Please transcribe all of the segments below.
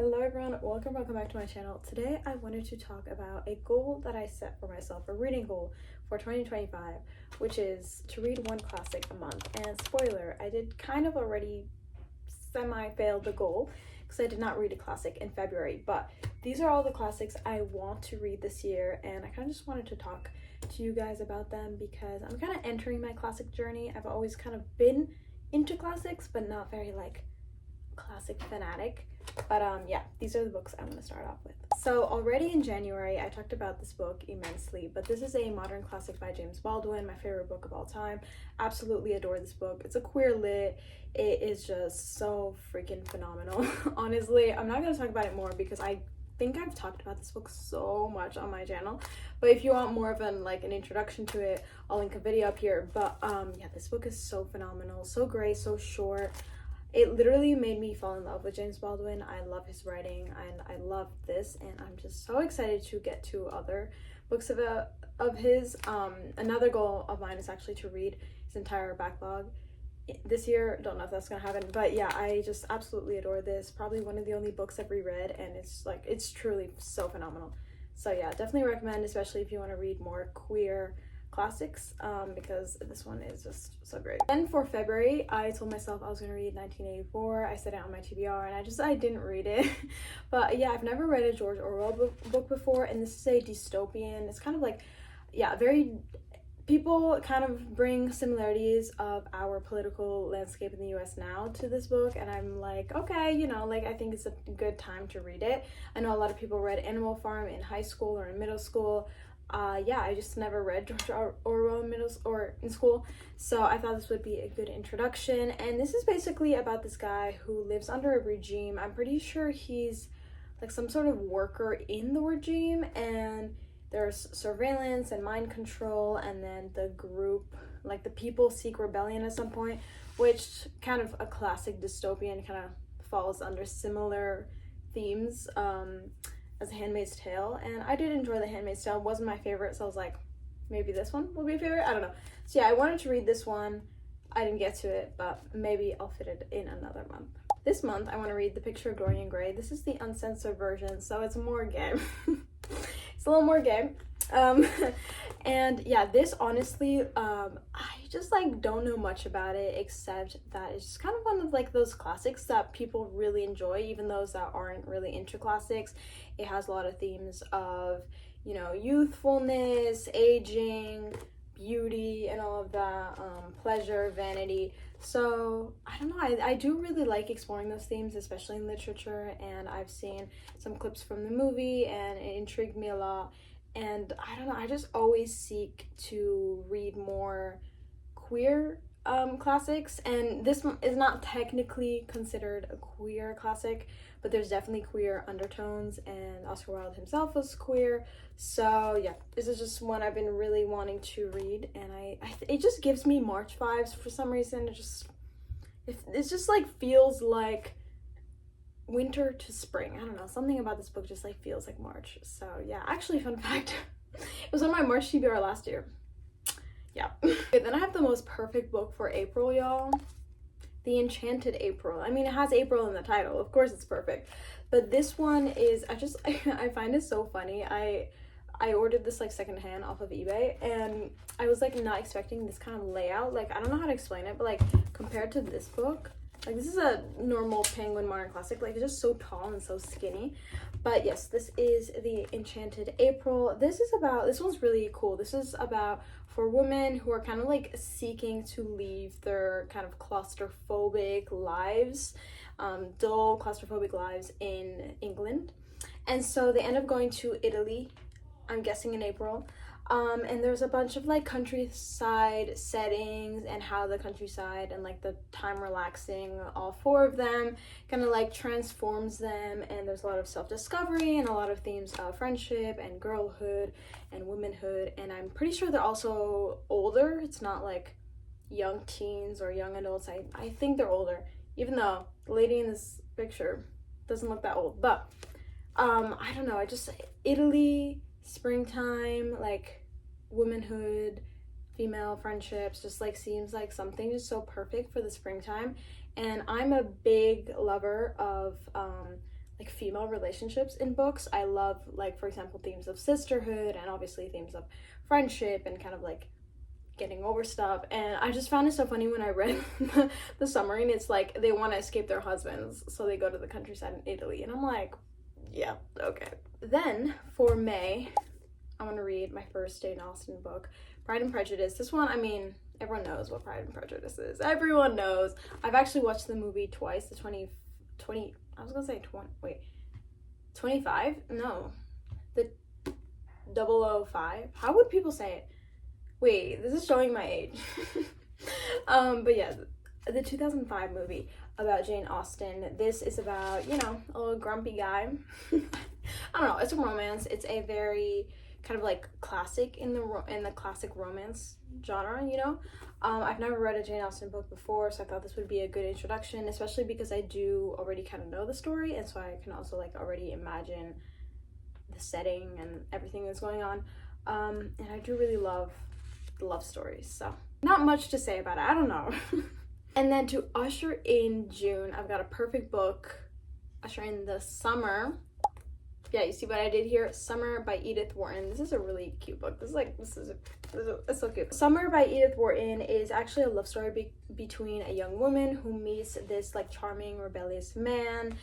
Hello everyone, welcome back to my channel. Today I wanted to talk about a goal that I set for myself, a reading goal for 2025, which is to read one classic a month. And spoiler, I did kind of already semi-failed the goal because I did not read a classic in February, but these are all the classics I want to read this year, and I kind of just wanted to talk to you guys about them because I'm kind of entering my classic journey. I've always kind of been into classics, but not very like classic fanatic. But yeah, these are the books I'm going to start off with. So already in January I talked about this book immensely, but this is a modern classic by James Baldwin, my favorite book of all time. Absolutely adore this book. It's a queer lit. It is just so freaking phenomenal. Honestly, I'm not going to talk about it more because I think I've talked about this book so much on my channel, but if you want more of an introduction to it, I'll link a video up here. But yeah, this book is so phenomenal, so great, so short. It literally made me fall in love with James Baldwin. I love his writing and I love this, and I'm just so excited to get to other books of his. Another goal of mine is actually to read his entire backlog this year. Don't know if that's gonna happen, but yeah, I just absolutely adore this. Probably one of the only books I've reread, and it's truly so phenomenal. So yeah, definitely recommend, especially if you want to read more queer classics, because this one is just so great. Then for February, I told myself I was gonna read 1984. I set it on my TBR and I didn't read it. But yeah, I've never read a George Orwell book before, and this is a dystopian. It's kind of like, yeah, very, people kind of bring similarities of our political landscape in the US now to this book, and I'm like, okay, I think it's a good time to read it. I know a lot of people read Animal Farm in high school or in middle school. Yeah, I just never read George Orwell in school, so I thought this would be a good introduction. And this is basically about this guy who lives under a regime. I'm pretty sure he's like some sort of worker in the regime, and there's surveillance and mind control, and then the group, like the people, seek rebellion at some point, which kind of a classic dystopian, kind of falls under similar themes as Handmaid's Tale. And I did enjoy The Handmaid's Tale. It wasn't my favorite, so I was like, maybe this one will be a favorite. I don't know. So yeah, I wanted to read this one. I didn't get to it, but maybe I'll fit it in another month. This month I want to read The Picture of Dorian Gray. This is the uncensored version, so it's more gay. It's a little more gay. And yeah, this honestly, I just don't know much about it, except that it's just kind of one of those classics that people really enjoy, even those that aren't really into classics. It has a lot of themes of, youthfulness, aging, beauty, and all of that, pleasure, vanity. So I don't know, I do really like exploring those themes, especially in literature, and I've seen some clips from the movie and it intrigued me a lot. And I don't know, I just always seek to read more queer classics, and this one is not technically considered a queer classic, but there's definitely queer undertones, and Oscar Wilde himself was queer. So yeah, this is just one I've been really wanting to read, and it just gives me March vibes for some reason. It just feels like winter to spring. I don't know, something about this book just feels like March. So yeah, actually, fun fact, it was on my March TBR last year. Yeah. Okay, then I have the most perfect book for April, y'all. The Enchanted April. I mean, it has April in the title, of course it's perfect, but this one is, I find it so funny. I ordered this secondhand off of eBay, and I was not expecting this kind of layout. I don't know how to explain it, but compared to this book, this is a normal Penguin modern classic, it's just so tall and so skinny. But yes, this is The Enchanted April. This one's really cool. This is about for women who are kind of seeking to leave their kind of claustrophobic lives, dull claustrophobic lives in England. And so they end up going to Italy, I'm guessing in April. And there's a bunch of countryside settings, and how the countryside and the time relaxing all four of them kind of transforms them. And there's a lot of self-discovery and a lot of themes of friendship and girlhood and womanhood. And I'm pretty sure they're also older. It's not young teens or young adults. I think they're older, even though the lady in this picture doesn't look that old. But I don't know, I just, Italy, springtime, womanhood, female friendships, just seems like something just so perfect for the springtime. And I'm a big lover of like female relationships in books. I love, like, for example, themes of sisterhood and obviously themes of friendship and kind of like getting over stuff. And I just found it so funny when I read the summary, and it's like they want to escape their husbands, so they go to the countryside in Italy, and I'm like, yeah, okay. Then for May, I want to read my first Jane Austen book, Pride and Prejudice. This one, I mean, everyone knows what Pride and Prejudice is. Everyone knows. I've actually watched the movie twice. The 20, I was gonna say 20, wait, 25? No, the 005. How would people say it? Wait, this is showing my age. But yeah, the 2005 movie about Jane Austen. This is about, you know, a little grumpy guy. I don't know, it's a romance. It's a very kind of like classic in the classic romance genre, you know. I've never read a Jane Austen book before, so I thought this would be a good introduction, especially because I do already kind of know the story, and so I can also like already imagine the setting and everything that's going on. And I do really love love stories, so not much to say about it. I don't know. And then to usher in June, I've got a perfect book. Usher in the summer. Yeah, you see what I did here? Summer by Edith Wharton. This is a really cute book. It's so cute. Summer by Edith Wharton is actually a love story between a young woman who meets this like charming, rebellious man,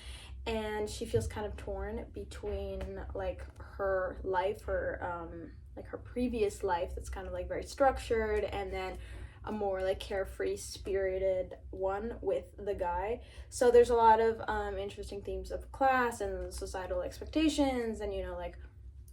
and she feels kind of torn between like her life, like her previous life that's kind of like very structured, and then a more like carefree, spirited one with the guy. So there's a lot of interesting themes of class and societal expectations, and you know, like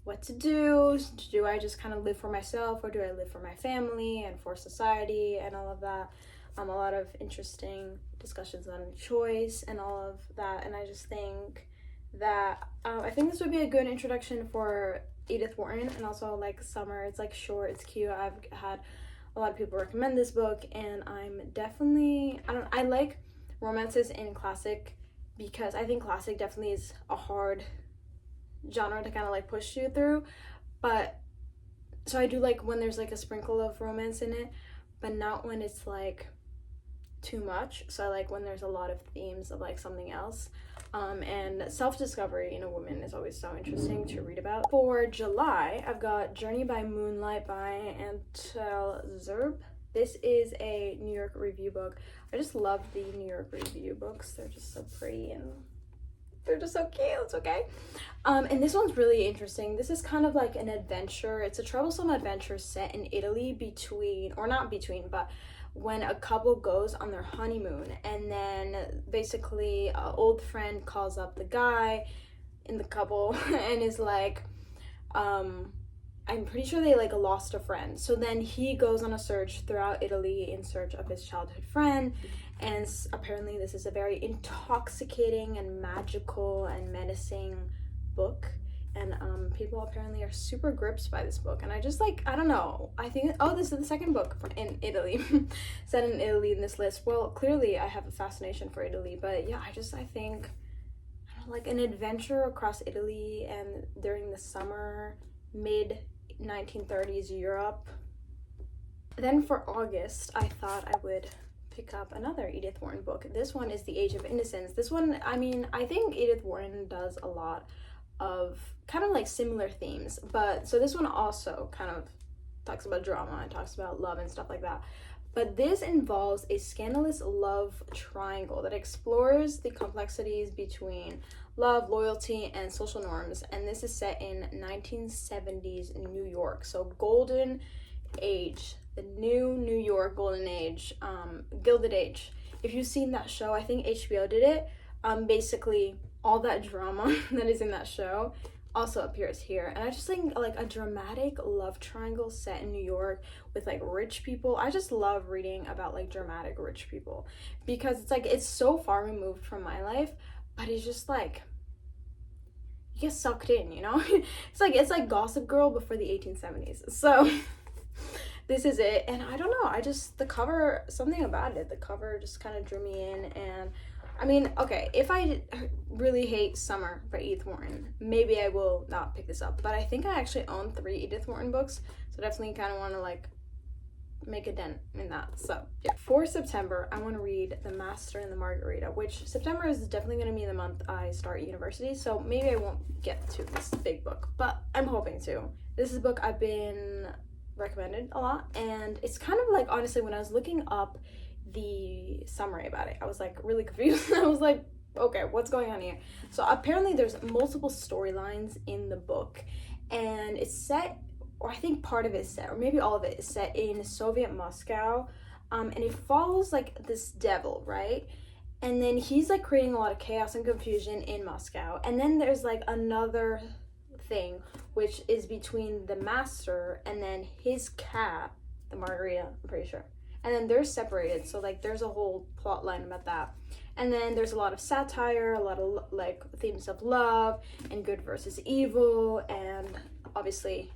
what to do. Do I just kind of live for myself, or do I live for my family and for society and all of that? A lot of interesting discussions on choice and all of that. And I just think that I think this would be a good introduction for Edith Wharton. And also like summer, it's like short, it's cute. I've had a lot of people recommend this book, and I'm definitely, I like romances in classic because I think classic definitely is a hard genre to kind of like push you through. But so I do like when there's like a sprinkle of romance in it, but not when it's like too much. So I like when there's a lot of themes of like something else. And self-discovery in a woman is always so interesting to read about. For July, I've got Journey by Moonlight by Antal Zerb. This is a New York Review book. I just love the New York Review books. They're just so pretty and they're just so cute. It's okay. And this one's really interesting. This is kind of like an adventure. It's a troublesome adventure set in Italy but when a couple goes on their honeymoon, and then basically an old friend calls up the guy in the couple and is like, I'm pretty sure they like lost a friend. So then he goes on a search throughout Italy in search of his childhood friend, and apparently this is a very intoxicating and magical and menacing book. And people apparently are super gripped by this book, and I just like, I don't know, I think, oh, this is the second book in Italy set in Italy in this list. Well, clearly I have a fascination for Italy, but yeah, I think like an adventure across Italy and during the summer, mid 1930s Europe. Then for August, I thought I would pick up another Edith Wharton book. This one is The Age of Innocence. This one, I mean, I think Edith Wharton does a lot of kind of like similar themes, but so this one also kind of talks about drama and talks about love and stuff like that, but this involves a scandalous love triangle that explores the complexities between love, loyalty, and social norms. And this is set in 1970s in New York, so golden age, the new New York golden age, Gilded Age. If you've seen that show, I think HBO did it. Basically all that drama that is in that show also appears here. And I just think like a dramatic love triangle set in New York with like rich people. I just love reading about like dramatic rich people because it's like, it's so far removed from my life, but it's just like, you get sucked in, you know? It's like Gossip Girl before the 1870s. So this is it. And I don't know, the cover, something about it, the cover just kind of drew me in. And I mean, okay, if I really hate Summer by Edith Wharton, maybe I will not pick this up. But I think I actually own 3 Edith Wharton books, so definitely kind of want to like make a dent in that. So yeah. For September, I want to read The Master and the Margarita, which September is definitely going to be the month I start university, so maybe I won't get to this big book, but I'm hoping to. This is a book I've been recommended a lot, and it's kind of like, honestly, when I was looking up the summary about it, I was like really confused. I was like, okay, what's going on here? So apparently there's multiple storylines in the book, and it's set, or I think part of it is set, or maybe all of it is set in Soviet Moscow, and it follows like this devil, right? And then he's like creating a lot of chaos and confusion in Moscow, and then there's like another thing which is between the master and then his cat, the Margarita, I'm pretty sure, and then they're separated, so like there's a whole plot line about that. And then there's a lot of satire, a lot of like themes of love and good versus evil, and obviously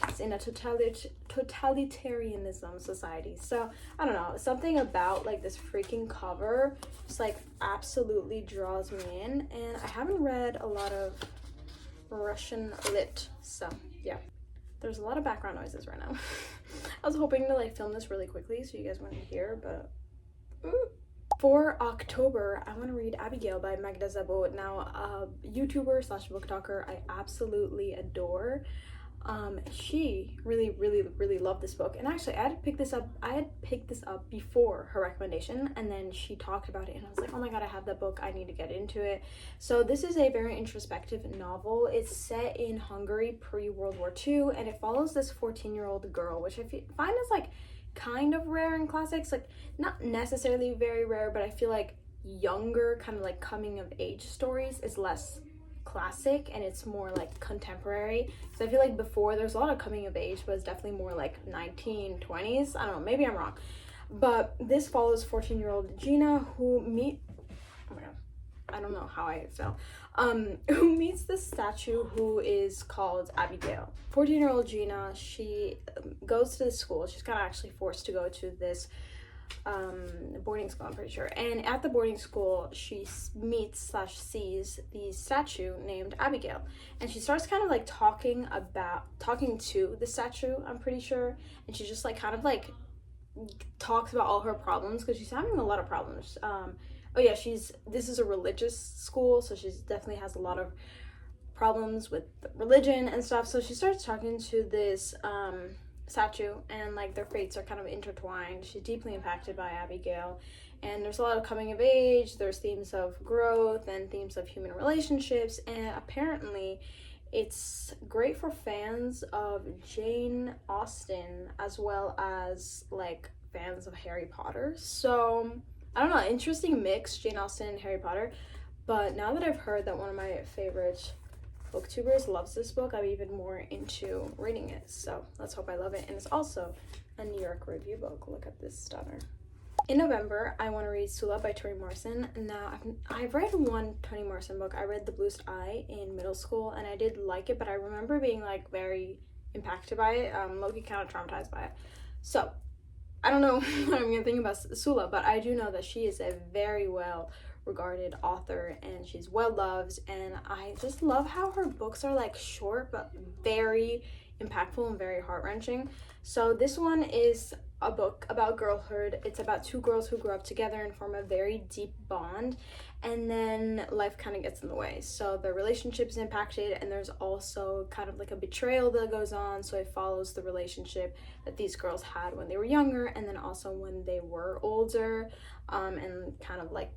it's in a totalitarianism society. So I don't know, something about like this freaking cover just like absolutely draws me in, and I haven't read a lot of Russian lit, so yeah. There's a lot of background noises right now. I was hoping to like film this really quickly so you guys wouldn't hear, but For October, I want to read Abigail by Magda Szabó. Now, a YouTuber slash book talker I absolutely adore. She really loved this book, and actually I had picked this up before her recommendation, and then she talked about it and I was like, oh my god, I have that book, I need to get into it. So this is a very introspective novel. It's set in Hungary pre-World War II, and it follows this 14-year-old girl, which I find is like kind of rare in classics, like not necessarily very rare, but I feel like younger kind of like coming of age stories is less classic and it's more like contemporary. So I feel like before there's a lot of coming of age, but it's definitely more like 1920s. I don't know, maybe I'm wrong, but this follows 14-year-old Gina who oh my god, I don't know how I fell, who meets this statue who is called Abigail. 14-year-old Gina, she goes to the school. She's kind of actually forced to go to this boarding school, I'm pretty sure, and at the boarding school she meets slash sees the statue named Abigail, and she starts kind of like talking to the statue, I'm pretty sure, and she just like kind of like talks about all her problems because she's having a lot of problems. Oh yeah, this is a religious school, so she definitely has a lot of problems with religion and stuff. So she starts talking to this statue, and like their fates are kind of intertwined. She's deeply impacted by Abigail, and there's a lot of coming of age, there's themes of growth and themes of human relationships, and apparently it's great for fans of Jane Austen as well as like fans of Harry Potter. So I don't know, interesting mix, Jane Austen and Harry Potter. But now that I've heard that one of my favorite booktubers loves this book, I'm even more into reading it, so let's hope I love it. And it's also a New York Review book. Look at this stunner. In November, I want to read Sula by Toni Morrison. Now, I've read one Toni Morrison book. I read The Bluest Eye in middle school, and I did like it, but I remember being like very impacted by it, low-key kind of traumatized by it. So I don't know what I'm gonna think about Sula, but I do know that she is a very well regarded author and she's well loved, and I just love how her books are like short but very impactful and very heart-wrenching. So this one is a book about girlhood. It's about two girls who grow up together and form a very deep bond, and then life kind of gets in the way, so their relationship is impacted, and there's also kind of like a betrayal that goes on. So it follows the relationship that these girls had when they were younger and then also when they were older, and kind of like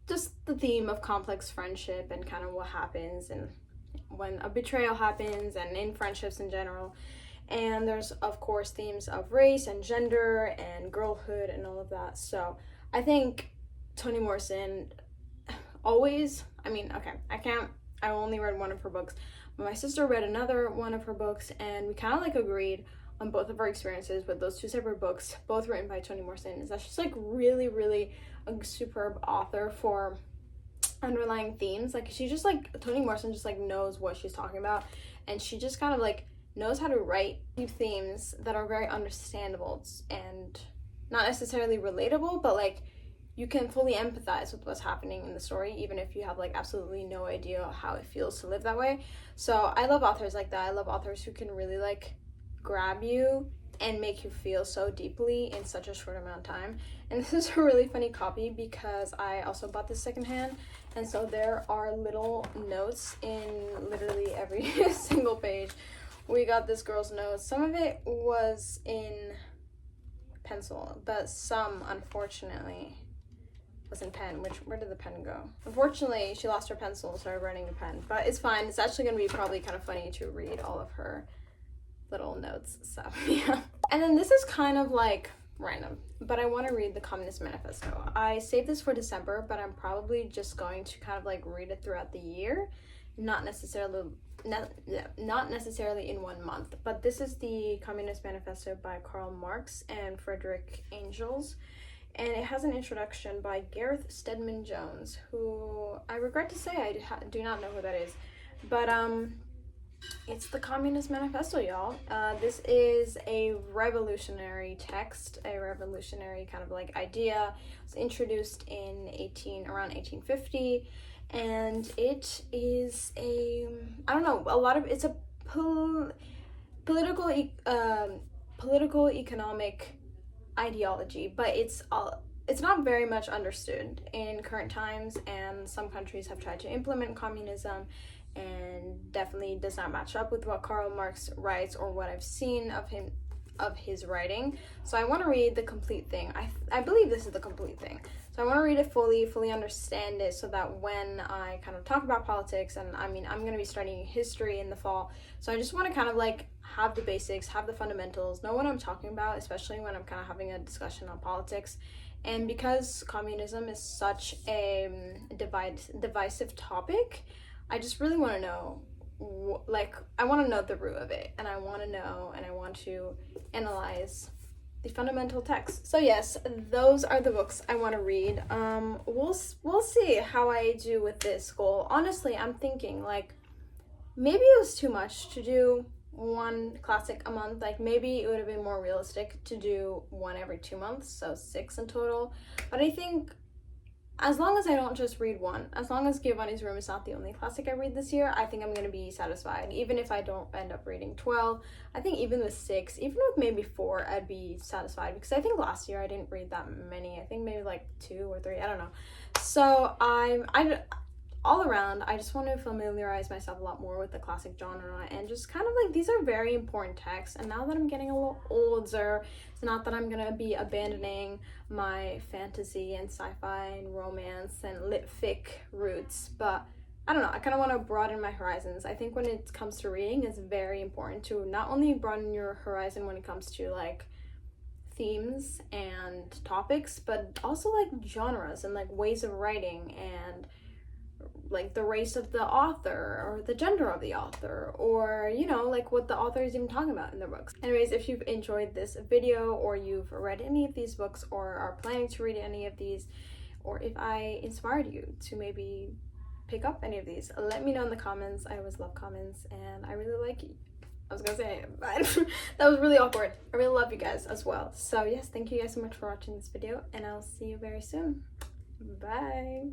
just the theme of complex friendship and kind of what happens and when a betrayal happens and in friendships in general. And there's of course themes of race and gender and girlhood and all of that. So I think Toni Morrison always, I only read one of her books, but my sister read another one of her books, and we kind of like agreed on both of our experiences with those two separate books, both written by Toni Morrison, is that she's like really a superb author for underlying themes. Like she just like, Toni Morrison just like knows what she's talking about, and she just kind of like knows how to write deep themes that are very understandable and not necessarily relatable, but like you can fully empathize with what's happening in the story, even if you have like absolutely no idea how it feels to live that way. So I love authors like that. I love authors who can really like grab you and make you feel so deeply in such a short amount of time. And this is a really funny copy because I also bought this secondhand, and so there are little notes in literally every single page. We got this girl's notes. Some of it was in pencil, but some, unfortunately, was in pen. Where did the pen go? Unfortunately, she lost her pencil and started writing a pen, but it's fine. It's actually going to be probably kind of funny to read all of her little notes, so yeah. And then this is kind of like random, but I want to read the Communist Manifesto. I saved this for December, but I'm probably just going to kind of like read it throughout the year, not necessarily in 1 month. But this is the Communist Manifesto by Karl Marx and Friedrich Engels, and it has an introduction by Gareth Stedman Jones, who I regret to say I do not know who that is, but it's the Communist Manifesto, y'all. This is a revolutionary text, a revolutionary kind of like idea. It was introduced in around 1850, and it is it's a political economic ideology, but it's not very much understood in current times, and some countries have tried to implement communism, and definitely does not match up with what Karl Marx writes or what I've seen of his writing. So I want to read the complete thing. I believe this is the complete thing. So I want to read it fully understand it, so that when I kind of talk about politics, and I mean, I'm going to be studying history in the fall, so I just want to kind of like have the basics, have the fundamentals, know what I'm talking about, especially when I'm kind of having a discussion on politics. And because communism is such a divisive topic, I just really want to know, I want to know the root of it, and I want to analyze the fundamental text. So yes, those are the books I want to read. We'll see how I do with this goal. Honestly, I'm thinking like maybe it was too much to do 1 classic a month. Like maybe it would have been more realistic to do 1 every 2 months, so 6 in total. But I think as long as I don't just read 1, as long as Giovanni's Room is not the only classic I read this year, I think I'm going to be satisfied. Even if I don't end up reading 12, I think even with 6, even with maybe 4, I'd be satisfied, because I think last year I didn't read that many. I think maybe like 2 or 3, I don't know. So all around, I just want to familiarize myself a lot more with the classic genre, and just kind of like, these are very important texts. And now that I'm getting a little older, it's not that I'm gonna be abandoning my fantasy and sci-fi and romance and lit fic roots, but I don't know, I kind of want to broaden my horizons. I think when it comes to reading, it's very important to not only broaden your horizon when it comes to like themes and topics, but also like genres and like ways of writing, and like the race of the author or the gender of the author, or you know, like what the author is even talking about in their books. Anyways, if you've enjoyed this video, or you've read any of these books, or are planning to read any of these, or if I inspired you to maybe pick up any of these, let me know in the comments. I always love comments, and I really like you. I was gonna say, but that was really awkward. I really love you guys as well. So yes, thank you guys so much for watching this video, and I'll see you very soon. Bye.